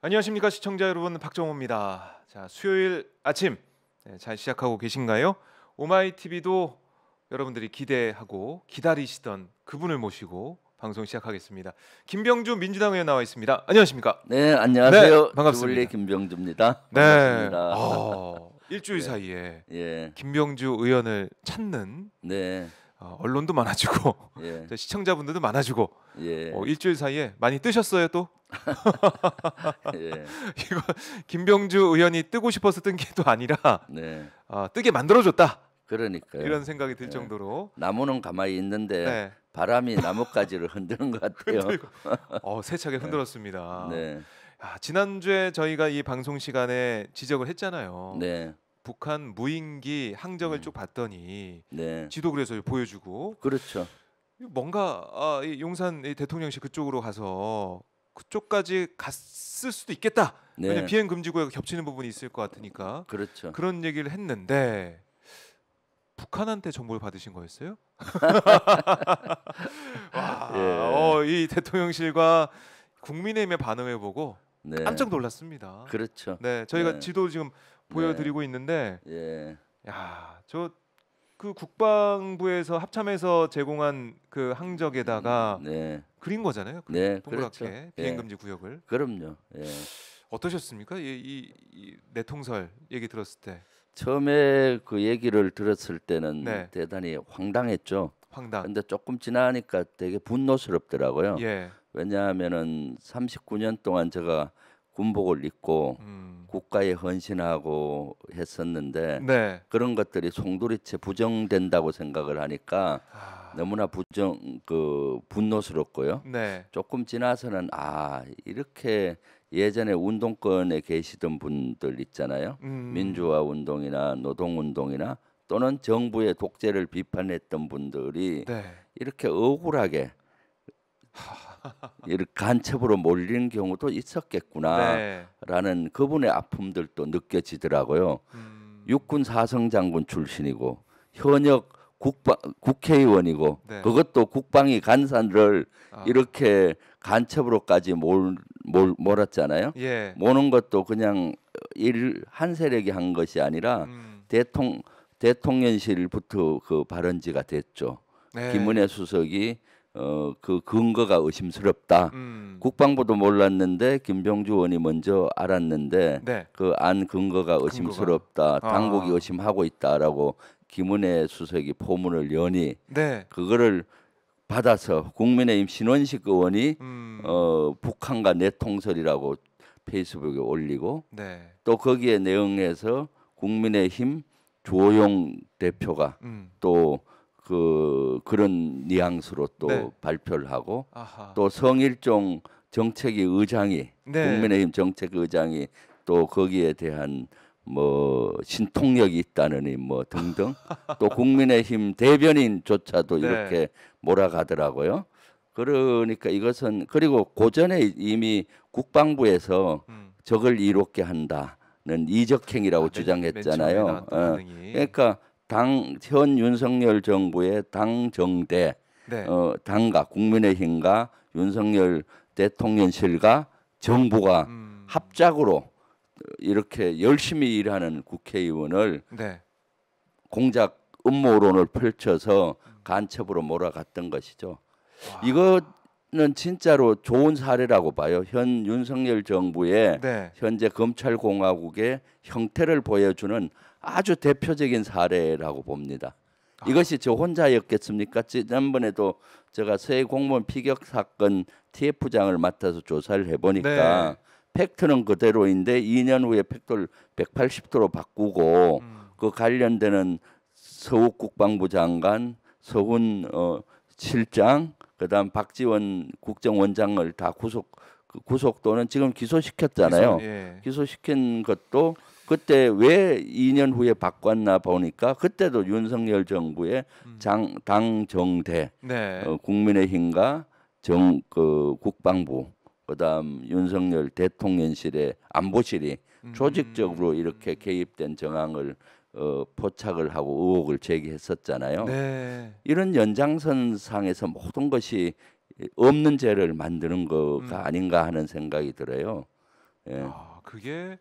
안녕하십니까 시청자 여러분, 박정호입니다. 자, 수요일 아침 잘 시작하고 계신가요? 오마이TV도 여러분들이 기대하고 기다리시던 그분을 모시고 방송 시작하겠습니다. 김병주 민주당 의원 나와 있습니다. 안녕하십니까? 네, 안녕하세요. 네, 반갑습니다. 주블리 김병주입니다. 네, 반갑습니다. 일주일 네. 사이에 예, 김병주 의원을 찾는 네, 언론도 많아지고 예, 시청자분들도 많아지고 예, 일주일 사이에 많이 뜨셨어요 또? 예, 이거 김병주 의원이 뜨고 싶어서 뜬 게 또 아니라 네. 뜨게 만들어줬다 그러니까요. 이런 생각이 들 예. 정도로 나무는 가만히 있는데 네, 바람이 나뭇가지를 흔드는 것 같아요. 흔들고 세차게 흔들었습니다. 네, 지난주에 저희가 이 방송 시간에 지적을 했잖아요. 네, 북한 무인기 항적을 쭉 봤더니 네. 지도 그래서 보여주고 그렇죠. 뭔가 이 용산 이 대통령실 그쪽으로 가서 그쪽까지 갔을 수도 있겠다. 네, 왜냐면 비행 금지 구역 겹치는 부분이 있을 것 같으니까 그렇죠. 그런 얘기를 했는데 북한한테 정보를 받으신 거였어요? 와, 예, 이 대통령실과 국민의힘의 반응을 보고 네, 깜짝 놀랐습니다. 그렇죠. 네, 저희가 네, 지도 지금 보여드리고 있는데, 예, 저 그 국방부에서 합참에서 제공한 그 항적에다가 네, 그린 거잖아요. 네, 동그랗게 그렇죠. 비행 예, 금지 구역을. 그럼요. 예. 어떠셨습니까? 이 내통설 얘기 들었을 때 처음에 그 얘기를 들었을 때는 네. 대단히 황당했죠. 황당. 근데 조금 지나니까 되게 분노스럽더라고요. 예. 왜냐하면은 39년 동안 제가 군복을 입고 국가에 헌신하고 했었는데 네. 그런 것들이 송두리째 부정된다고 생각을 하니까 너무나 분노스럽고요. 네. 조금 지나서는 이렇게 예전에 운동권에 계시던 분들 있잖아요. 민주화 운동이나 노동 운동이나 또는 정부의 독재를 비판했던 분들이 네. 이렇게 억울하게 이렇게 간첩으로 몰리는 경우도 있었겠구나라는 네. 그분의 아픔들도 느껴지더라고요. 육군 사성장군 출신이고 현역 국회의원이고 네. 그것도 국방위 간사를 이렇게 간첩으로까지 몰았잖아요. 예. 모는 것도 그냥 한 세력이 한 것이 아니라 대통령실부터 그 발언지가 됐죠. 네. 김은혜 수석이 그 근거가 의심스럽다. 국방부도 몰랐는데 김병주 의원이 먼저 알았는데 네. 그 안 근거가 의심스럽다. 당국이 의심하고 있다라고 김은혜 수석이 포문을 여니 네. 그거를 받아서 국민의힘 신원식 의원이 북한과 내통설이라고 페이스북에 올리고 네. 또 거기에 내용에서 국민의힘 조용 대표가 또 그런 뉘앙스로 또 네. 발표를 하고 아하. 또 성일종 정책위 의장이 네. 국민의힘 정책 의장이 또 거기에 대한 뭐 신통력이 있다느니 뭐 등등 또 국민의힘 대변인조차도 네. 이렇게 몰아가더라고요. 그러니까 이것은 그리고 고전에 이미 국방부에서 적을 이롭게 한다는 이적행위라고 주장했잖아요. 그러니까 현 윤석열 정부의 당정대 네. 당과 국민의힘과 윤석열 대통령실과 정부가 합작으로 이렇게 열심히 일하는 국회의원을 네. 공작 음모론을 펼쳐서 간첩으로 몰아갔던 것이죠. 이거는 진짜로 좋은 사례라고 봐요. 현 윤석열 정부의 네. 현재 검찰공화국의 형태를 보여주는 아주 대표적인 사례라고 봅니다. 이것이 저 혼자였겠습니까? 지난번에도 제가 서해 공무원 피격 사건 TF장을 맡아서 조사를 해보니까 네. 팩트는 그대로인데 2년 후에 팩트를 180도로 바꾸고 그 관련되는 서욱 국방부 장관, 서훈 실장, 그다음 박지원 국정원장을 다 구속 또는 지금 기소시켰잖아요. 예. 기소시킨 것도 그때 왜 2년 후에 바꿨나 보니까 그때도 윤석열 정부의 당정대 네. 국민의힘과 국방부 그다음 윤석열 대통령실의 안보실이 조직적으로 이렇게 개입된 정황을 포착을 하고 의혹을 제기했었잖아요. 네. 이런 연장선상에서 모든 것이 없는 죄를 만드는 거가 아닌가 하는 생각이 들어요. 예. 그게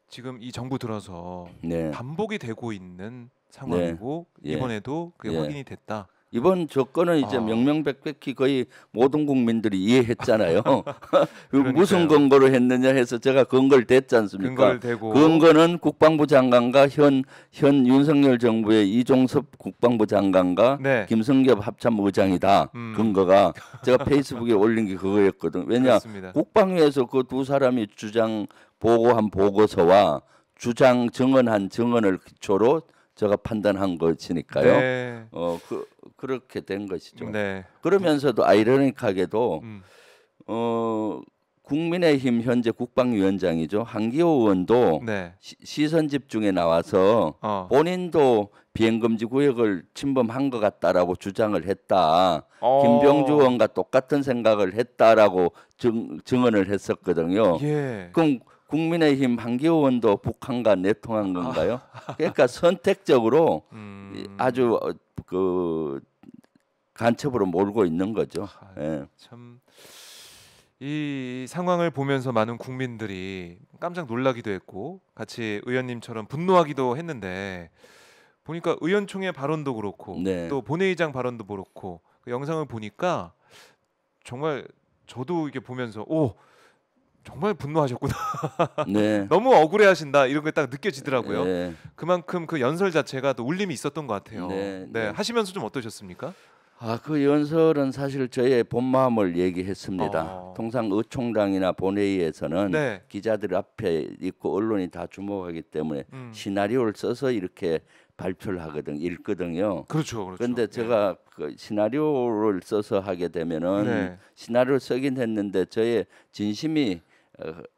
지금 이 정부 들어서 네. 반복이 되고 있는 상황이고 예. 이번에도 그게 예. 확인이 됐다. 이번 조건은 이제 아. 명명백백히 거의 모든 국민들이 이해했잖아요. 그러니까요. 무슨 근거로 했느냐 해서 제가 근거를 댔지 않습니까? 근거를 대고 근거는 국방부 장관과 현 윤석열 정부의 이종섭 국방부 장관과 네. 김성겹 합참의장이다. 근거가 제가 페이스북에 올린 게 그거였거든. 왜냐 그렇습니다. 국방위에서 그 두 사람이 주장 보고한 보고서와 주장 증언한 증언을 기초로 제가 판단한 것이니까요. 네. 그렇게 된 것이죠. 네. 그러면서도 아이러니하게도 음. 국민의힘 현재 국방위원장이죠. 한기호 의원도 네. 시선 집중에 나와서 본인도 비행금지 구역을 침범한 것 같다라고 주장을 했다. 김병주 의원과 똑같은 생각을 했다라고 증언을 했었거든요. 예. 그럼 국민의힘 한기호 의원도 북한과 내통한 건가요? 그러니까 선택적으로 아주 그 간첩으로 몰고 있는 거죠. 예. 참 이 상황을 보면서 많은 국민들이 깜짝 놀라기도 했고 같이 의원님처럼 분노하기도 했는데 보니까 의원총회 발언도 그렇고 네. 또 본회의장 발언도 그렇고 그 영상을 보니까 정말 저도 이게 보면서 정말 분노하셨구나. 네. 너무 억울해하신다 이런 게 딱 느껴지더라고요. 네. 그만큼 그 연설 자체가 또 울림이 있었던 것 같아요. 네. 네. 하시면서 좀 어떠셨습니까? 그 연설은 사실 저의 본 마음을 얘기했습니다. 통상 의총장이나 본회의에서는 네. 기자들 앞에 있고 언론이 다 주목하기 때문에 시나리오를 써서 이렇게 발표를 하거든, 읽거든요. 그렇죠. 그런데 제가 그 시나리오를 써서 하게 되면은 시나리오를 쓰긴 했는데 저의 진심이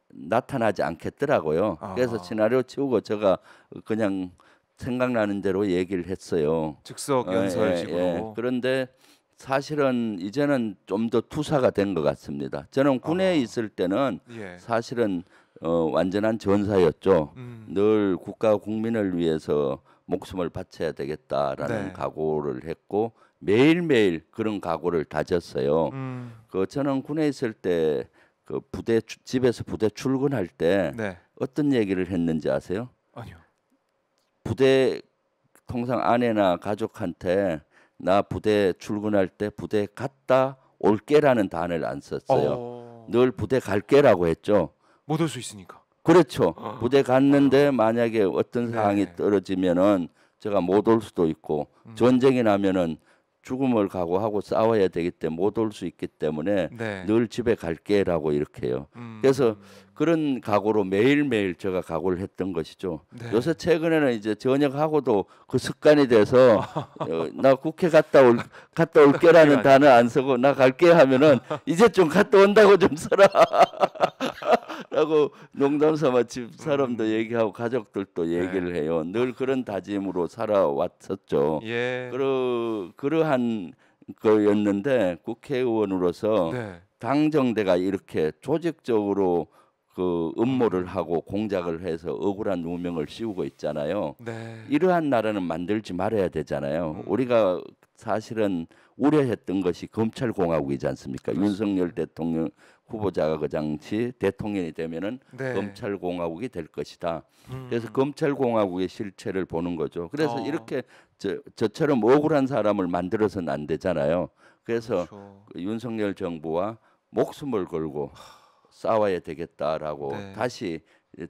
나타나지 않겠더라고요. 그래서 시나리오 치우고 제가 그냥 생각나는 대로 얘기를 했어요. 즉석 연설식으로. 그런데 사실은 이제는 좀 더 투사가 된 것 같습니다. 저는 군에 있을 때는 사실은 완전한 전사였죠. 늘 국가 국민을 위해서 목숨을 바쳐야 되겠다라는 각오를 했고 매일매일 그런 각오를 다졌어요. 저는 군에 있을 때 그 집에서 부대 출근할 때 어떤 얘기를 했는지 아세요? 아니요. 부대 통상 아내나 가족한테 나 부대 출근할 때 부대 갔다 올게라는 단어를 안 썼어요. 늘 부대 갈게라고 했죠. 못 올 수 있으니까. 그렇죠. 부대 갔는데 만약에 어떤 상황이 떨어지면은 제가 못 올 수도 있고 전쟁이 나면은 죽음을 각오하고 싸워야 되기 때문에 못 올 수 있기 때문에 늘 집에 갈게라고 이렇게 해요. 그래서 그런 각오로 매일매일 제가 각오를 했던 것이죠. 요새 최근에는 이제 전역하고도 그 습관이 돼서 나 국회 갔다 올게라는 단어 안 쓰고 나 갈게 하면은 이제 좀 갔다 온다고 좀 써라. 라고 농담삼아 집 사람도 얘기하고 가족들도 얘기를 해요. 늘 그런 다짐으로 살아왔었죠. 그러한 거였는데 국회의원으로서 당정대가 이렇게 조직적으로 그 음모를 하고 공작을 해서 억울한 누명을 씌우고 있잖아요. 이러한 나라는 만들지 말아야 되잖아요. 우리가 사실은 우려했던 것이 검찰공화국이지 않습니까? 윤석열 대통령 후보자가 그 당시 대통령이 되면은 검찰공화국이 될 것이다. 그래서 검찰공화국의 실체를 보는 거죠. 그래서 이렇게 저처럼 억울한 사람을 만들어서는 안 되잖아요. 그래서 그 윤석열 정부와 목숨을 걸고 싸워야 되겠다라고 다시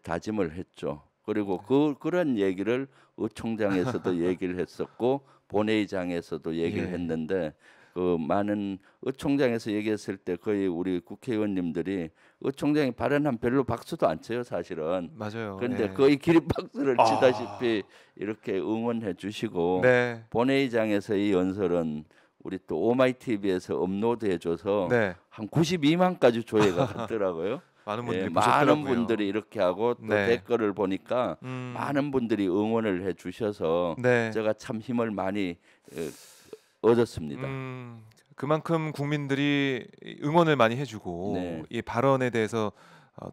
다짐을 했죠. 그리고 그런 얘기를 의총장에서도 얘기를 했었고 본회의장에서도 얘기를 했는데 그 많은 의총장에서 얘기했을 때 거의 우리 국회의원님들이 의총장이 발언한 별로 박수도 안 쳐요 사실은. 맞아요. 그런데 거의 기립박수를 치다시피 이렇게 응원해 주시고 본회의장에서 이 연설은 우리 또 오마이TV에서 업로드해줘서 한 92만까지 조회가 갔더라고요. 많은 분들이 이렇게 하고 또 댓글을 보니까 많은 분들이 응원을 해주셔서 제가 참 힘을 많이 얻었습니다. 그만큼 국민들이 응원을 많이 해주고 이 발언에 대해서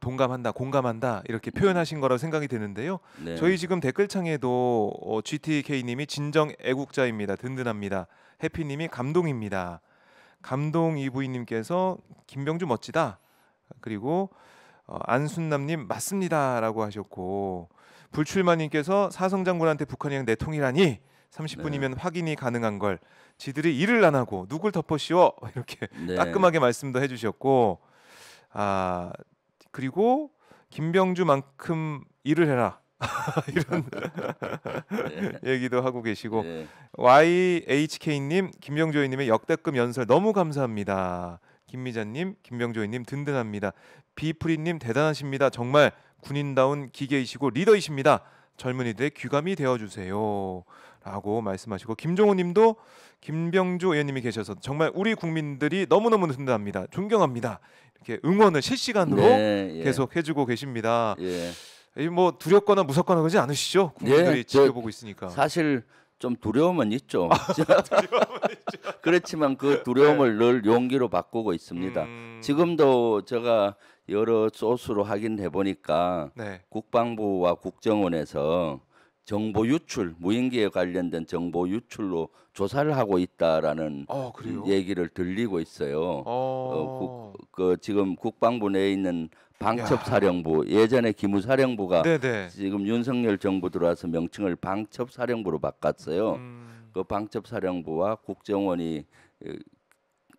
동감한다, 공감한다 이렇게 표현하신 거라고 생각이 되는데요. 저희 지금 댓글창에도 GTK님이 진정 애국자입니다. 든든합니다. 해피님이 감동입니다. 감동 이부인님께서 김병주 멋지다. 그리고 안순남님 맞습니다라고 하셨고 불출마님께서 사성장군한테 북한이랑 내통이라니 30분이면 확인이 가능한 걸 지들이 일을 안 하고 누굴 덮어씌워 이렇게 네. 따끔하게 말씀도 해주셨고 그리고 김병주만큼 일을 해라 이런 얘기도 하고 계시고 네. YHK님 김병조이님의 역대급 연설 너무 감사합니다. 김미자님 김병조이님 든든합니다. 비프리님 대단하십니다. 정말 군인다운 기계이시고 리더이십니다. 젊은이들의 귀감이 되어주세요 라고 말씀하시고 김종호님도 김병조 의원님이 계셔서 정말 우리 국민들이 너무너무 든든합니다. 존경합니다. 이렇게 응원을 실시간으로 네, 예. 계속 해주고 계십니다. 예. 뭐 두렵거나 무섭거나 그러지 않으시죠? 국민들이 예, 지켜보고 있으니까. 사실 좀 두려움은 있죠. 그렇지만 그 두려움을 늘 용기로 바꾸고 있습니다. 지금도 제가 여러 소스로 확인해 보니까 네. 국방부와 국정원에서 정보 유출, 무인기에 관련된 정보 유출로 조사를 하고 있다라는 그래요? 얘기를 들리고 있어요. 지금 국방부 내에 있는 방첩사령부, 예전에 기무사령부가 네네. 지금 윤석열 정부 들어와서 명칭을 방첩사령부로 바꿨어요. 그 방첩사령부와 국정원이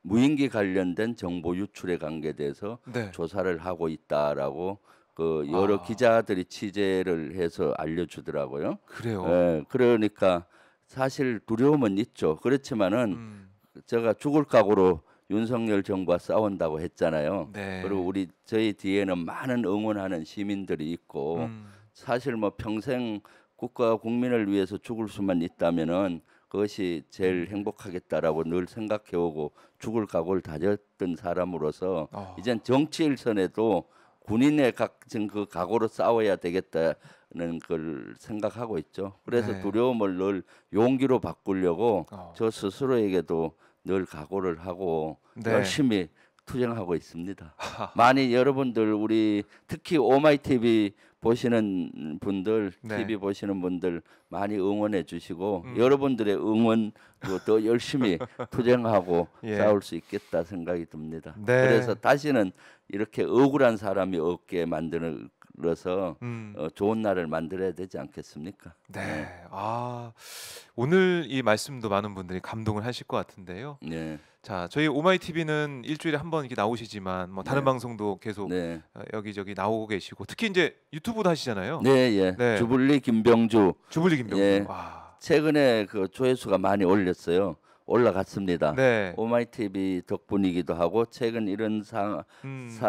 무인기 관련된 정보 유출에 관계돼서 네. 조사를 하고 있다라고 그 여러 기자들이 취재를 해서 알려주더라고요. 그래요. 예, 그러니까 사실 두려움은 있죠. 그렇지만은 제가 죽을 각오로 윤석열 정부와 싸운다고 했잖아요. 네. 그리고 저희 뒤에는 많은 응원하는 시민들이 있고 사실 뭐 평생 국가와 국민을 위해서 죽을 수만 있다면은 그것이 제일 행복하겠다라고 늘 생각해오고 죽을 각오를 다졌던 사람으로서 이젠 정치 일선에도 군인의 각진 그 각오로 싸워야 되겠다는 걸 생각하고 있죠. 그래서 네. 두려움을 늘 용기로 바꾸려고 저 스스로에게도 늘 각오를 하고 네. 열심히 투쟁하고 있습니다. 많이 여러분들 우리 특히 오마이 TV 보시는 분들, 네. TV 보시는 분들 많이 응원해 주시고 여러분들의 응원도 더 열심히 투쟁하고 예. 싸울 수 있겠다 생각이 듭니다. 네. 그래서 다시는 이렇게 억울한 사람이 없게 만들어서 좋은 날을 만들어야 되지 않겠습니까? 네. 오늘 이 말씀도 많은 분들이 감동을 하실 것 같은데요. 네. 자, 저희 오마이 TV는 일주일에 한 번 이렇게 나오시지만 뭐 다른 네. 방송도 계속 네. 여기저기 나오고 계시고 특히 이제 유튜브도 하시잖아요. 네, 예. 네. 주불리 김병주 주불리 김병주. 예. 최근에 그 조회수가 많이 올라갔습니다. 네. 오마이 TV 덕분이기도 하고 최근 이런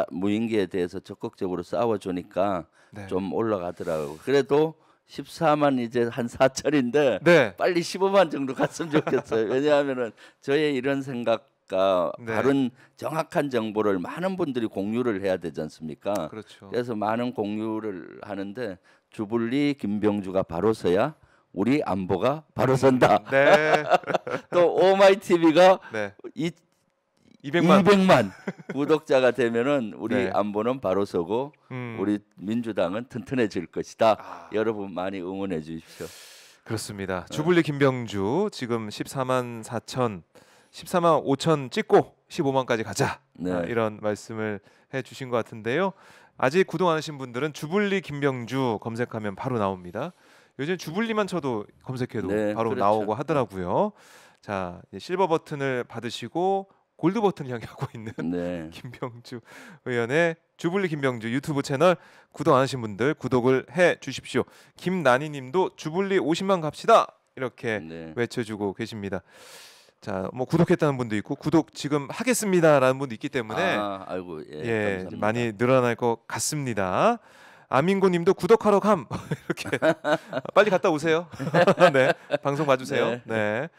무인기에 대해서 적극적으로 싸워주니까 네. 좀 올라가더라고요. 그래도 14만 이제 한 4천인데 네. 빨리 15만 정도 갔으면 좋겠어요. 왜냐하면은 저의 이런 생각과 네. 바른 정확한 정보를 많은 분들이 공유를 해야 되지 않습니까? 그렇죠. 그래서 많은 공유를 하는데 주불리 김병주가 바로 서야 우리 안보가 바로 선다. 네. 또 오마이 TV가 네. 200만 200만 구독자가 되면은 우리 네. 안보는 바로 서고 우리 민주당은 튼튼해질 것이다. 여러분 많이 응원해 주십시오. 그렇습니다. 주불리 김병주 지금 14만 5천 찍고 15만까지 가자. 네. 이런 말씀을 해주신 것 같은데요. 아직 구독 안 하신 분들은 주불리 김병주 검색하면 바로 나옵니다. 요즘 주불리만 쳐도 검색해도 네, 바로 그렇죠. 나오고 하더라고요. 자, 이제 실버 버튼을 받으시고 골드 버튼을 향해 가고 있는 네. 김병주 의원의 주불리 김병주 유튜브 채널 구독 안 하신 분들 구독을 해 주십시오. 김나니님도 주불리 50만 갑시다 이렇게 네. 외쳐주고 계십니다. 자, 뭐 구독했다는 분도 있고 구독 지금 하겠습니다라는 분도 있기 때문에 아이고 예, 감사합니다. 많이 늘어날 것 같습니다. 아민고님도 구독하러 감 이렇게 빨리 갔다 오세요. 네, 방송 봐주세요. 네. 네.